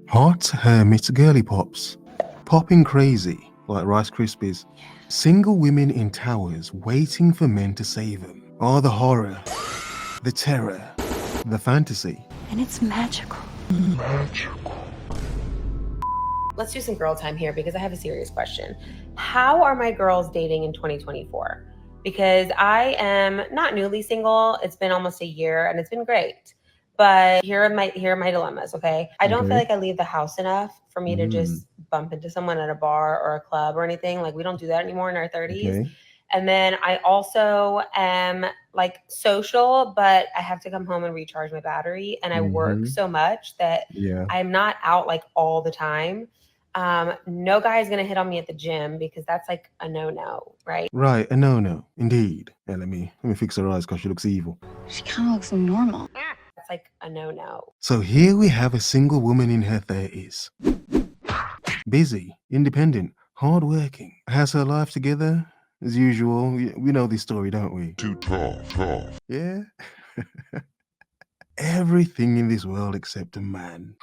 Hot hermit girly pops. Popping crazy like Rice Krispies. Single women in towers waiting for men to save them. Oh, the horror, the terror, the fantasy. And it's magical. Let's do some girl time here because I have a serious question. How are my girls dating in 2024? Because I am not newly single. It's been almost a year and it's been great. But here are my dilemmas, okay? I don't feel like I leave the house enough for me to just bump into someone at a bar or a club or anything. Like, we don't do that anymore in our 30s. Okay. And then I also am like social, but I have to come home and recharge my battery. And I work so much that I'm not out like all the time. No guy is gonna hit on me at the gym because that's like a no-no, right? Right, a no-no, indeed. Yeah, let me fix her eyes because she looks evil. She kind of looks normal. That's like a no-no. So here we have a single woman in her 30s. Busy, independent, hardworking, has her life together, as usual. We know this story, don't we? Too tough. Yeah? Everything in this world except a man.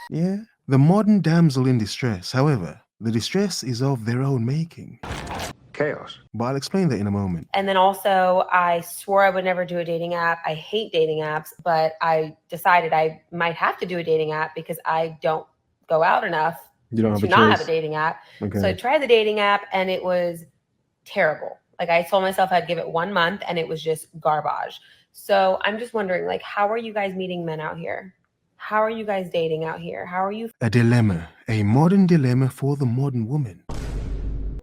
Yeah? The modern damsel in distress, however, the distress is of their own making. Chaos. But I'll explain that in a moment. And then also, I swore I would never do a dating app. I hate dating apps, but I decided I might have to do a dating app because I don't go out enough You don't to have a not choice. have a dating app. Okay. So I tried the dating app and it was terrible. Like, I told myself I'd give it 1 month and it was just garbage. So I'm just wondering, like, how are you guys meeting men out here? How are you guys dating out here? How are you? A dilemma, a modern dilemma for the modern woman.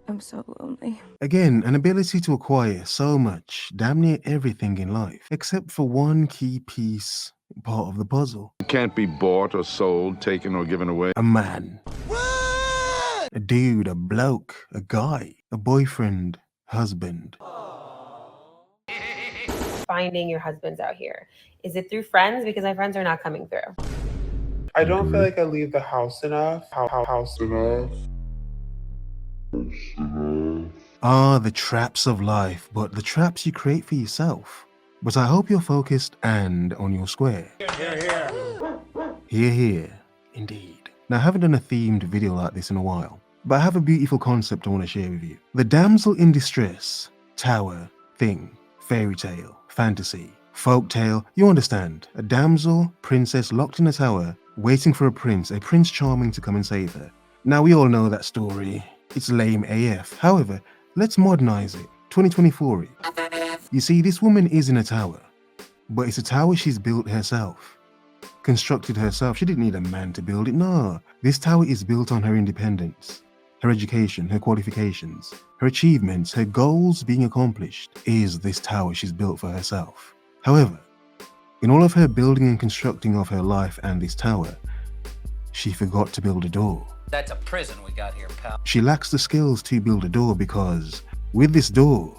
I'm so lonely. Again, an ability to acquire so much, damn near everything in life, except for one key piece, part of the puzzle. It can't be bought or sold, taken or given away. A man. A dude, a bloke, a guy, a boyfriend, husband. Finding your husbands out here? Is it through friends? Because my friends are not coming through. I don't feel like I leave the house enough. Ah, the traps of life, but the traps you create for yourself. But I hope you're focused and on your square. Here, indeed. Now, I haven't done a themed video like this in a while, but I have a beautiful concept I want to share with you. The damsel in distress, tower, thing, fairy tale, fantasy, folk tale, you understand. A damsel, princess locked in a tower, waiting for a prince charming to come and save her. Now, we all know that story. It's lame AF. However, let's modernize it. 2024. You see, this woman is in a tower, but it's a tower she's built herself. Constructed herself. She didn't need a man to build it. No, this tower is built on her independence, her education, her qualifications, her achievements, her goals being accomplished is this tower she's built for herself. However, in all of her building and constructing of her life and this tower, she forgot to build a door. That's a prison we got here, pal. She lacks the skills to build a door because with this door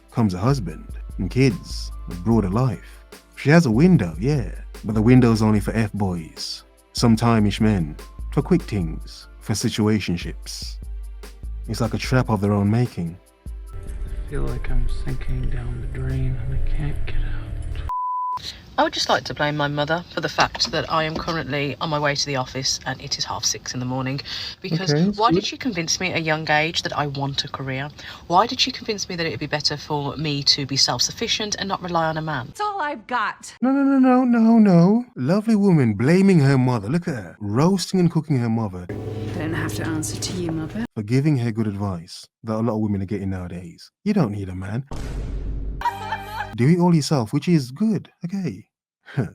comes a husband and kids, a broader life. She has a window, yeah, but the window's only for F-boys, sometime-ish men, for quick things, for situationships. It's like a trap of their own making. I feel like I'm sinking down the drain and I can't get out. I would just like to blame my mother for the fact that I am currently on my way to the office and it is 6:30 in the morning. Because why did she convince me at a young age that I want a career? Why did she convince me that it would be better for me to be self-sufficient and not rely on a man? That's all I've got. No. Lovely woman blaming her mother. Look at her, roasting and cooking her mother. I don't have to answer to you, mother. For giving her good advice that a lot of women are getting nowadays. You don't need a man. Do it all yourself, which is good, okay.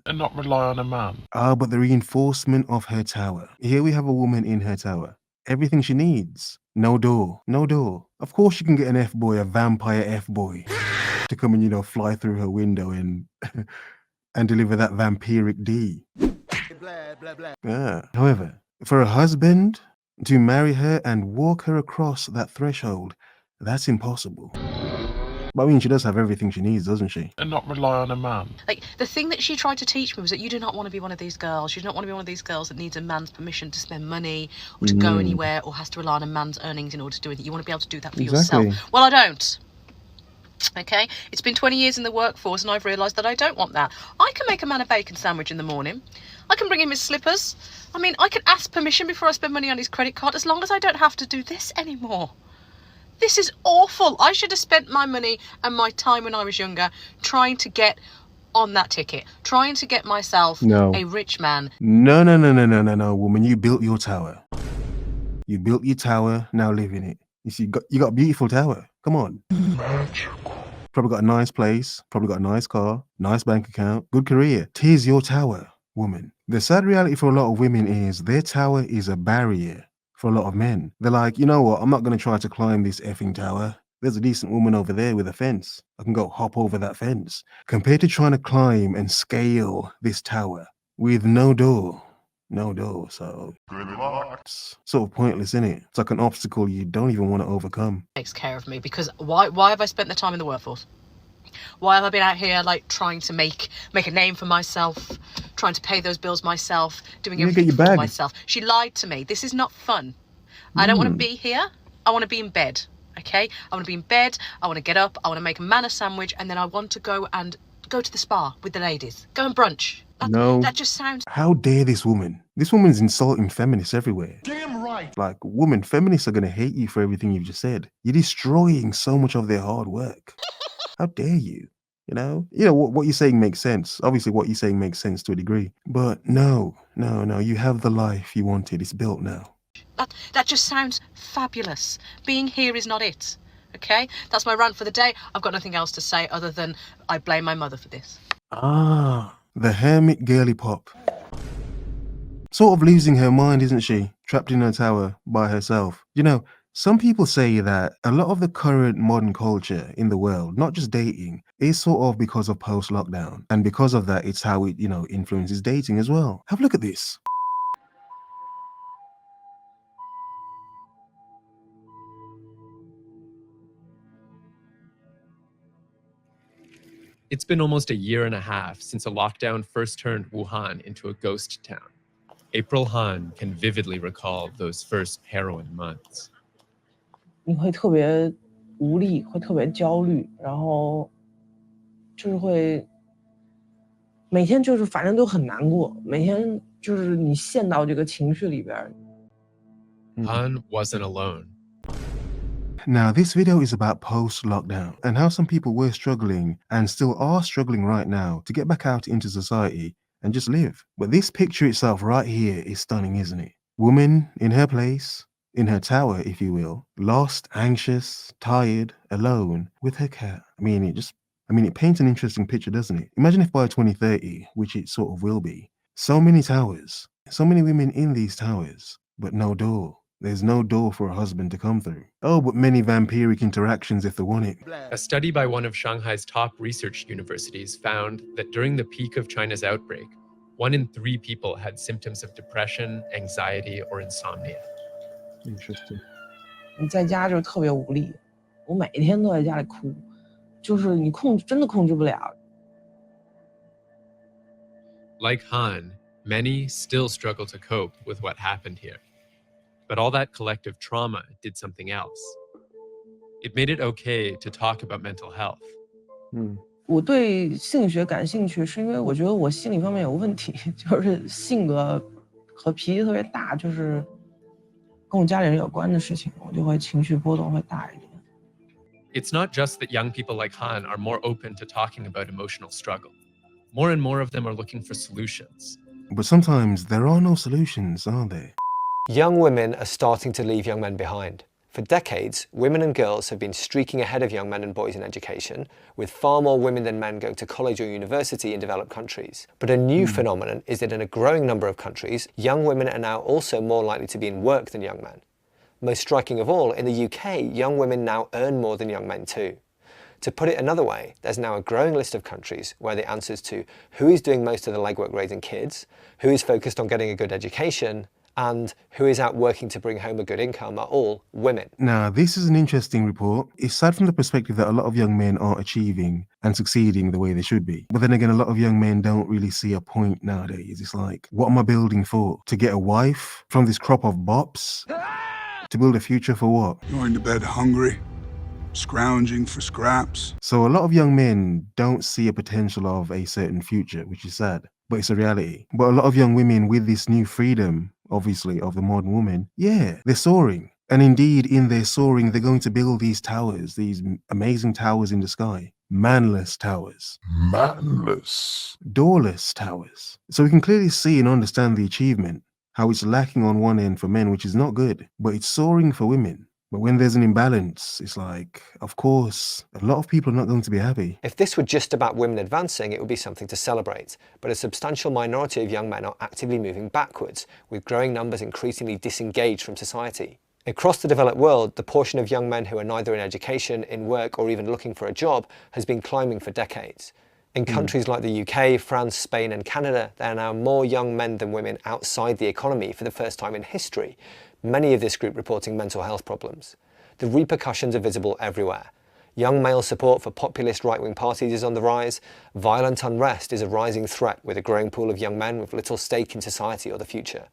And not rely on a man. But the reinforcement of her tower. Here we have a woman in her tower. Everything she needs. No door. Of course she can get an F-boy, a vampire F-boy, to come and, fly through her window and and deliver that vampiric D. However, for a husband to marry her and walk her across that threshold, that's impossible. But I mean, she does have everything she needs, doesn't she? And not rely on a man. Like, the thing that she tried to teach me was that you do not want to be one of these girls. You do not want to be one of these girls that needs a man's permission to spend money or to go anywhere or has to rely on a man's earnings in order to do anything. You want to be able to do that for yourself. Well, I don't. Okay, it's been 20 years in the workforce and I've realised that I don't want that. I can make a man a bacon sandwich in the morning. I can bring him his slippers. I mean, I can ask permission before I spend money on his credit card as long as I don't have to do this anymore. This is awful. I should have spent my money and my time when I was younger trying to get on that ticket, trying to get myself a rich man. No, woman. You built your tower. You built your tower, now live in it. You see, you got a beautiful tower. Come on. Probably got a nice place, probably got a nice car, nice bank account, good career. Tis your tower, woman. The sad reality for a lot of women is their tower is a barrier for a lot of men. They're like, you know what, I'm not going to try to climb this effing tower. There's a decent woman over there with a fence. I can go hop over that fence. Compared to trying to climb and scale this tower with no door. No door, so it's sort of pointless, isn't it? It's like an obstacle you don't even want to overcome. Takes care of me, because why have I spent the time in the workforce? Why have I been out here like trying to make a name for myself, trying to pay those bills myself, doing everything for myself? She lied to me. This is not fun. I don't want to be here. I want to be in bed. Okay? I want to be in bed. I want to get up. I want to make a man a sandwich, and then I want to go to the spa with the ladies. Go and brunch. That just sounds... How dare this woman? This woman's insulting feminists everywhere. Damn right. Like, woman, feminists are going to hate you for everything you've just said. You're destroying so much of their hard work. How dare you? You know what you're saying makes sense. Obviously, what you're saying makes sense to a degree. But no. You have the life you wanted. It's built now. That just sounds fabulous. Being here is not it. Okay? That's my rant for the day. I've got nothing else to say other than I blame my mother for this. The hermit girly pop. Sort of losing her mind, isn't she? Trapped in her tower by herself. You know, some people say that a lot of the current modern culture in the world, not just dating, is sort of because of post-lockdown. And because of that, it's how it, influences dating as well. Have a look at this. It's been almost a year and a half since a lockdown first turned Wuhan into a ghost town. April Han can vividly recall those first harrowing months. 你会特别无力，会特别焦虑，然后就是会每天就是反正都很难过，每天就是你陷到这个情绪里边。Han wasn't alone. Now, this video is about post-lockdown and how some people were struggling and still are struggling right now to get back out into society and just live. But this picture itself right here is stunning, isn't it? Woman in her place, in her tower, if you will, lost, anxious, tired, alone with her cat. It paints an interesting picture, doesn't it? Imagine if by 2030, which it sort of will be, so many towers, so many women in these towers, but no door. There's no door for a husband to come through. Oh, but many vampiric interactions if they want it. A study by one of Shanghai's top research universities found that during the peak of China's outbreak, 1 in 3 people had symptoms of depression, anxiety, or insomnia. Interesting. 你在家就特别无力，我每天都在家里哭，就是你真的控制不了。Like Han, many still struggle to cope with what happened here. But all that collective trauma did something else. It made it okay to talk about mental health. 我对心理学感兴趣，是因为我觉得我心理方面有问题，就是性格和脾气特别大，就是跟我家里人有关的事情，我就会情绪波动会大一点。It's not just that young people like Han are more open to talking about emotional struggle. More and more of them are looking for solutions. But sometimes there are no solutions, are there? Young women are starting to leave young men behind. For decades, women and girls have been streaking ahead of young men and boys in education, with far more women than men going to college or university in developed countries. But a new phenomenon is that in a growing number of countries, young women are now also more likely to be in work than young men. Most striking of all, in the UK, young women now earn more than young men too. To put it another way, there's now a growing list of countries where the answers to who is doing most of the legwork raising kids, who is focused on getting a good education, and who is out working to bring home a good income are all women. Now, this is an interesting report. It's sad from the perspective that a lot of young men aren't achieving and succeeding the way they should be. But then again, a lot of young men don't really see a point nowadays. It's like, what am I building for? To get a wife from this crop of bops? To build a future for what? Going to bed hungry? scrounging for scraps. So a lot of young men don't see a potential of a certain future, which is sad, but it's a reality. But a lot of young women with this new freedom, obviously, of the modern woman, yeah, they're soaring. And indeed, in their soaring, they're going to build these towers, these amazing towers in the sky. Manless towers. Manless. Doorless towers. So we can clearly see and understand the achievement, how it's lacking on one end for men, which is not good, but it's soaring for women. But when there's an imbalance, it's like, of course, a lot of people are not going to be happy. If this were just about women advancing, it would be something to celebrate. But a substantial minority of young men are actively moving backwards, with growing numbers increasingly disengaged from society. Across the developed world, the portion of young men who are neither in education, in work, or even looking for a job has been climbing for decades. In countries like the UK, France, Spain, and Canada, there are now more young men than women outside the economy for the first time in history, many of this group reporting mental health problems. The repercussions are visible everywhere. Young male support for populist right-wing parties is on the rise. Violent unrest is a rising threat with a growing pool of young men with little stake in society or the future.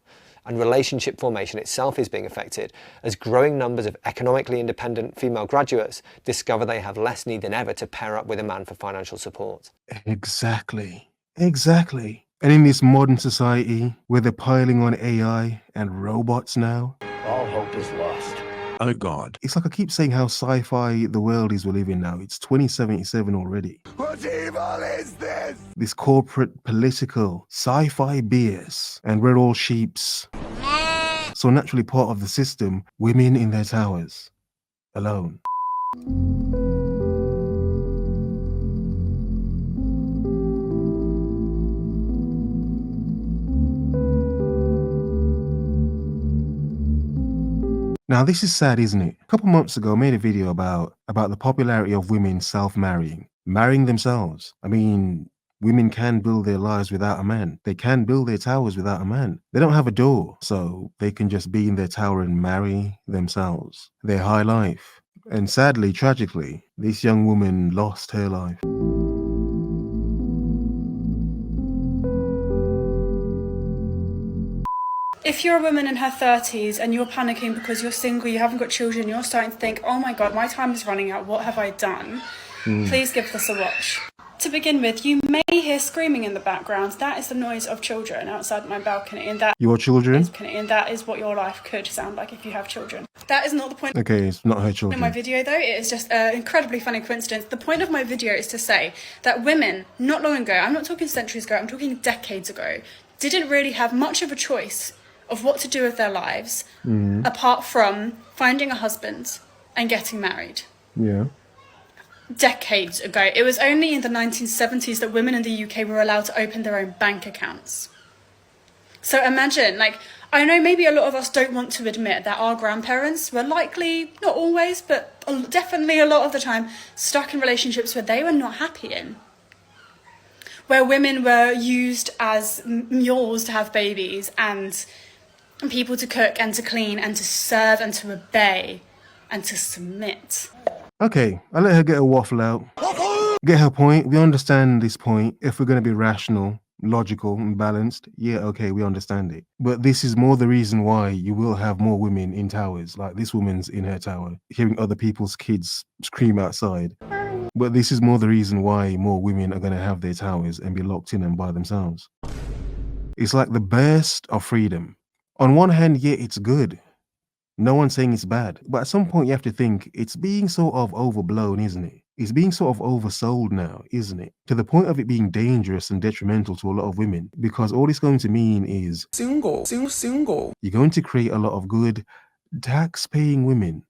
And relationship formation itself is being affected as growing numbers of economically independent female graduates discover they have less need than ever to pair up with a man for financial support. Exactly. Exactly. And in this modern society where they're piling on AI and robots now, All hope is lost. Oh God. it's like I keep saying how sci-fi the world is we live in now. It's 2077 already. What evil is this? This corporate, political, sci-fi BS, and we're all sheeps. So naturally part of the system, women in their towers, alone. Now this is sad, isn't it? A couple months ago I made a video about the popularity of women self-marrying, marrying themselves. I mean, women can build their lives without a man. They can build their towers without a man. They don't have a door, so they can just be in their tower and marry themselves. Their high life. And sadly, tragically, this young woman lost her life. If you're a woman in her 30s and you're panicking because you're single, you haven't got children, you're starting to think, oh my God, my time is running out, what have I done? Please give this a watch. To begin with, you may hear screaming in the background. That is the noise of children outside my balcony, and that Your children? is what your life could sound like if you have children. That is not the point. Okay, it's not her In children. my video though, it is just an incredibly funny coincidence. The point of my video is to say that women, not long ago, I'm not talking centuries ago, I'm talking decades ago, didn't really have much of a choice of what to do with their lives apart from finding a husband and getting married. Yeah. Decades ago. It was only in the 1970s that women in the UK were allowed to open their own bank accounts. So imagine, like, I know maybe a lot of us don't want to admit that our grandparents were likely, not always, but definitely a lot of the time, stuck in relationships where they were not happy in. Where women were used as mules to have babies and people to cook and to clean and to serve and to obey and to submit. Okay, I'll let her get her waffle out. Get her point. We understand this point. If we're going to be rational, logical, and balanced, yeah, okay, we understand it. But this is more the reason why you will have more women in towers. Like this woman's in her tower, hearing other people's kids scream outside. But this is more the reason why more women are going to have their towers and be locked in and by themselves. It's like the burst of freedom. On one hand, yeah, it's good. No one's saying it's bad. But at some point you have to think it's being sort of overblown, isn't it? It's being sort of oversold now, isn't it? To the point of it being dangerous and detrimental to a lot of women. Because all it's going to mean is single. You're going to create a lot of good tax-paying women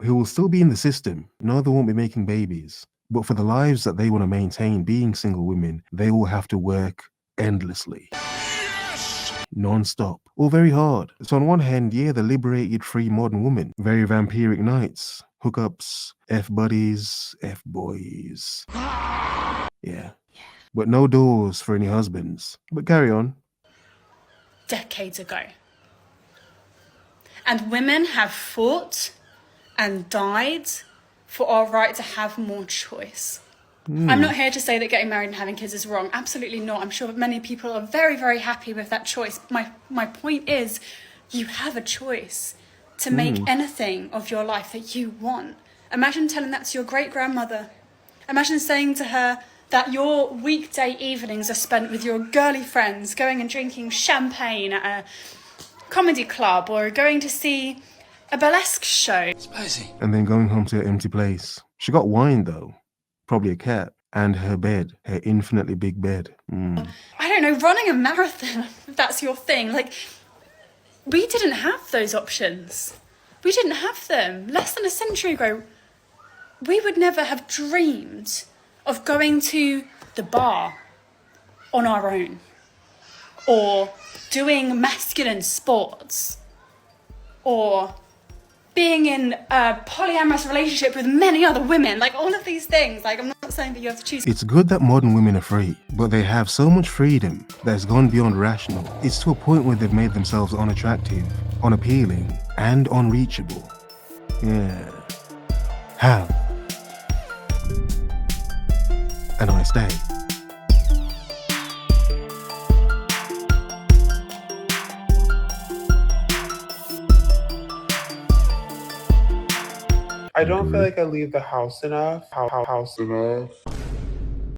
who will still be in the system. No, they won't be making babies. But for the lives that they want to maintain, being single women, they will have to work endlessly. Non-stop or very hard. So on one hand, yeah, the liberated, free modern woman, very vampiric nights, hookups, F-buddies, F-boys. Yeah. But no doors for any husbands. But carry on. Decades ago. And women have fought and died for our right to have more choice. I'm not here to say that getting married and having kids is wrong. Absolutely not. I'm sure many people are very, very happy with that choice. My point is, you have a choice to make anything of your life that you want. Imagine telling that to your great-grandmother. Imagine saying to her that your weekday evenings are spent with your girly friends, going and drinking champagne at a comedy club or going to see a burlesque show. Spicy. And then going home to her empty place. She got wine though, probably a cat, and her bed, her infinitely big bed. I don't know, running a marathon, if that's your thing. Like, we didn't have those options. We didn't have them. Less than a century ago, we would never have dreamed of going to the bar on our own or doing masculine sports or being in a polyamorous relationship with many other women, like all of these things. Like, I'm not saying that you have to choose. It's good that modern women are free, but they have so much freedom that's gone beyond rational. It's to a point where they've made themselves unattractive, unappealing, and unreachable. Yeah. Have a nice day. I don't feel like I leave the house enough. House enough.